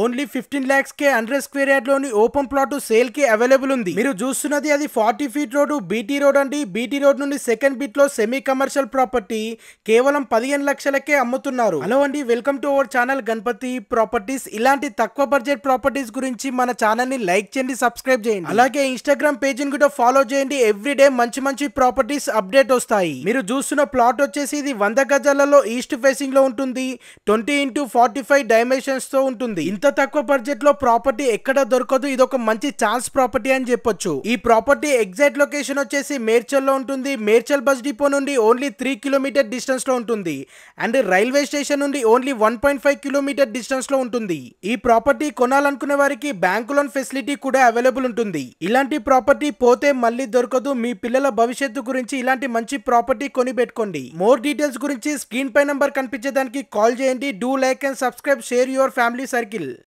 Only 15 lakhs కే 100 square yard లోని open plot sale కి అవైలబుల్ ఉంది. మీరు చూస్తున్నది అది 40 ఫీట్ రోడ్ బీటీ రోడ్ అండి. బీటీ రోడ్ నుండి సెకండ్ బిట్ లో సెమీ కమర్షియల్ ప్రాపర్టీ కేవలం 15 లక్షలకే అమ్ముతున్నారు. హలో అండి, welcome to our channel Ganapathi properties. ఇలాంటి తక్కువ బడ్జెట్ ప్రాపర్టీస్ గురించి మన ఛానల్ ని లైక్ చేయండి, సబ్స్క్రైబ్ చేయండి. అలాగే ఇన్స్టాగ్రామ్ పేజ్ ని కూడా ఫాలో చేయండి. ఎవ్రీడే మంచి మంచి ప్రాపర్టీస్ అప్డేట్ వస్తాయి. మీరు చూస్తున్న ప్లాట్ వచ్చేసి ఇది 100 గజాలలో ఈస్ట్ ఫేసింగ్ లో ఉంటుంది. 20x45 డైమెన్షన్స్ తో ఉంటుంది. ఇంత తక్కువ బడ్జెట్ లో ప్రాపర్టీ ఎక్కడ దొరకదు. ఇది ఒక మంచి ఛాన్స్ ప్రాపర్టీ అని చెప్పొచ్చు. ఈ ప్రాపర్టీ ఎగ్జాక్ట్ లొకేషన్ వచ్చేసి మేడ్చల్ లో ఉంటుంది. మేడ్చల్ బస్ డిపో నుండి ఓన్లీ 3 కిలోమీటర్ డిస్టెన్స్ లో ఉంటుంది. అండ్ రైల్వే స్టేషన్ నుండి ఓన్లీ 1.5 కిలోమీటర్ డిస్టెన్స్ లో ఉంటుంది. ఈ ప్రాపర్టీ కొనాలనుకునే వారికి బ్యాంకు లోన్ ఫెసిలిటీ కూడా అవైలబుల్ ఉంటుంది. ఇలాంటి ప్రాపర్టీ పోతే మళ్ళీ దొరకదు. మీ పిల్లల భవిష్యత్తు గురించి ఇలాంటి మంచి ప్రాపర్టీ కొని పెట్టుకోండి. మోర్ డీటెయిల్స్ గురించి స్క్రీన్ పై నంబర్ కనిపించేదానికి కాల్ చేయండి. Do like and subscribe, share your family circle.